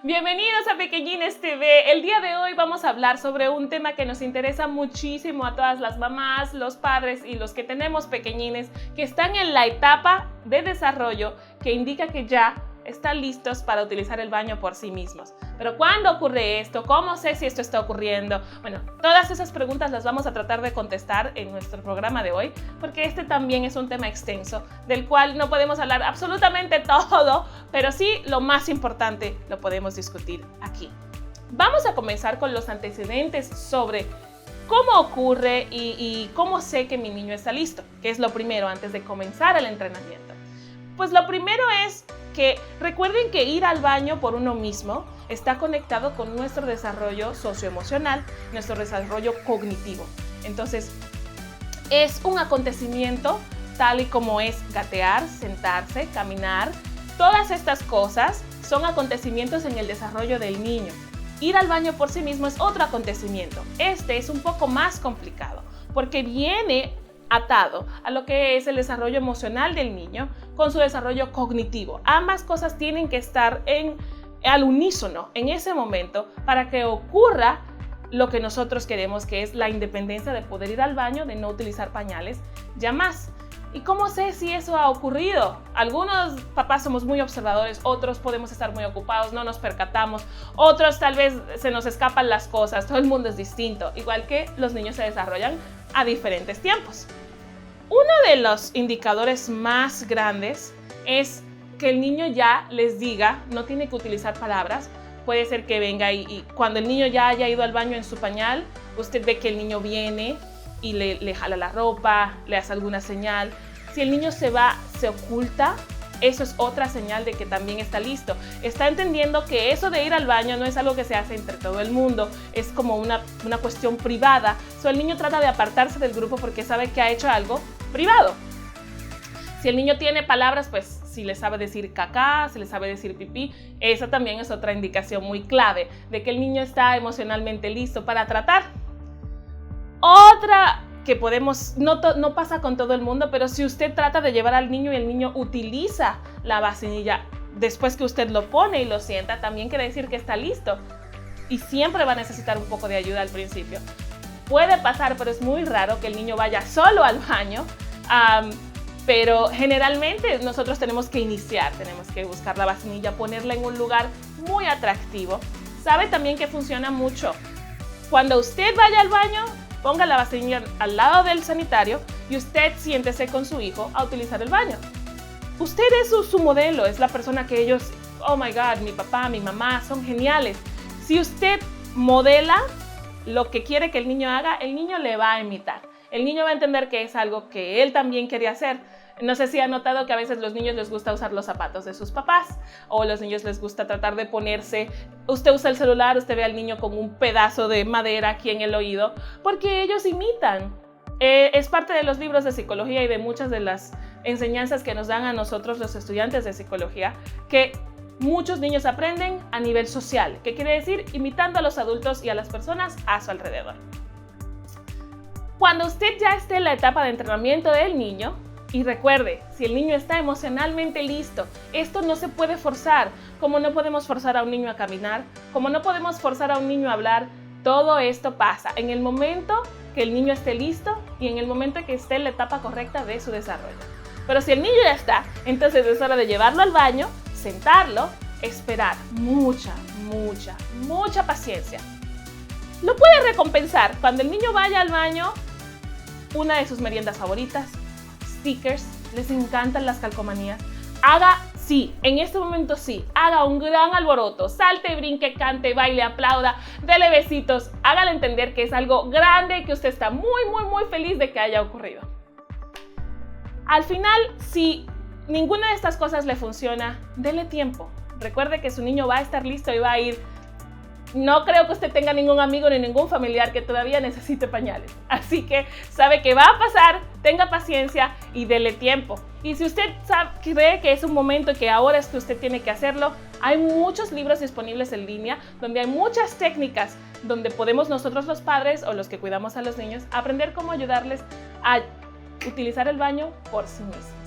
Bienvenidos a Pequeñines TV. El día de hoy vamos a hablar sobre un tema que nos interesa muchísimo a todas las mamás, los padres y los que tenemos pequeñines que están en la etapa de desarrollo que indica que ya están listos para utilizar el baño por sí mismos. Pero ¿cuándo ocurre esto? ¿Cómo sé si esto está ocurriendo? Bueno, todas esas preguntas las vamos a tratar de contestar en nuestro programa de hoy, porque este también es un tema extenso, del cual no podemos hablar absolutamente todo, pero sí lo más importante lo podemos discutir aquí. Vamos a comenzar con los antecedentes sobre cómo ocurre y cómo sé que mi niño está listo, que es lo primero antes de comenzar el entrenamiento. Pues lo primero es que recuerden que ir al baño por uno mismo está conectado con nuestro desarrollo socioemocional, nuestro desarrollo cognitivo. Entonces, es un acontecimiento tal y como es gatear, sentarse, caminar. Todas estas cosas son acontecimientos en el desarrollo del niño. Ir al baño por sí mismo es otro acontecimiento. Este es un poco más complicado porque viene atado a lo que es el desarrollo emocional del niño con su desarrollo cognitivo. Ambas cosas tienen que estar al unísono en ese momento para que ocurra lo que nosotros queremos, que es la independencia de poder ir al baño, de no utilizar pañales ya más. ¿Y cómo sé si eso ha ocurrido? Algunos papás somos muy observadores, otros podemos estar muy ocupados, no nos percatamos, otros tal vez se nos escapan las cosas, todo el mundo es distinto, igual que los niños se desarrollan a diferentes tiempos. Uno de los indicadores más grandes es que el niño ya les diga, no tiene que utilizar palabras, puede ser que venga y cuando el niño ya haya ido al baño en su pañal, usted ve que el niño viene y le jala la ropa, le hace alguna señal. Si el niño se va, se oculta, eso es otra señal de que también está listo. Está entendiendo que eso de ir al baño no es algo que se hace entre todo el mundo, es como una cuestión privada. El niño trata de apartarse del grupo porque sabe que ha hecho algo privado. Si el niño tiene palabras, pues si le sabe decir cacá, si le sabe decir pipí, esa también es otra indicación muy clave de que el niño está emocionalmente listo para tratar. Otra que podemos, no pasa con todo el mundo, pero si usted trata de llevar al niño y el niño utiliza la vacinilla después que usted lo pone y lo sienta, también quiere decir que está listo y siempre va a necesitar un poco de ayuda al principio. Puede pasar, pero es muy raro que el niño vaya solo al baño, pero generalmente nosotros tenemos que iniciar, tenemos que buscar la vacinilla, ponerla en un lugar muy atractivo. Sabe también que funciona mucho. Cuando usted vaya al baño, ponga la vacinilla al lado del sanitario y usted siéntese con su hijo a utilizar el baño. Usted es su modelo, es la persona que ellos, oh my God, mi papá, mi mamá, son geniales. Si usted modela lo que quiere que el niño haga, el niño le va a imitar. El niño va a entender que es algo que él también quería hacer. No sé si ha notado que a veces los niños les gusta usar los zapatos de sus papás o a los niños les gusta tratar de ponerse, usted usa el celular, usted ve al niño con un pedazo de madera aquí en el oído, porque ellos imitan. Es parte de los libros de psicología y de muchas de las enseñanzas que nos dan a nosotros los estudiantes de psicología, que muchos niños aprenden a nivel social, que quiere decir imitando a los adultos y a las personas a su alrededor. Cuando usted ya esté en la etapa de entrenamiento del niño, y recuerde, si el niño está emocionalmente listo, esto no se puede forzar, como no podemos forzar a un niño a caminar, como no podemos forzar a un niño a hablar, todo esto pasa en el momento que el niño esté listo y en el momento que esté en la etapa correcta de su desarrollo. Pero si el niño ya está, entonces es hora de llevarlo al baño, sentarlo, esperar mucha paciencia. Lo puede recompensar cuando el niño vaya al baño, una de sus meriendas favoritas, stickers, les encantan las calcomanías. En este momento haga un gran alboroto, salte, brinque, cante, baile, aplauda, dele besitos, hágale entender que es algo grande y que usted está muy feliz de que haya ocurrido. Al final, si ninguna de estas cosas le funciona, dele tiempo. Recuerde que su niño va a estar listo y va a ir. No creo que usted tenga ningún amigo ni ningún familiar que todavía necesite pañales. Así que sabe que va a pasar, tenga paciencia y dele tiempo. Y si usted cree que es un momento y que ahora es que usted tiene que hacerlo, hay muchos libros disponibles en línea donde hay muchas técnicas donde podemos nosotros los padres o los que cuidamos a los niños aprender cómo ayudarles a utilizar el baño por sí mismos.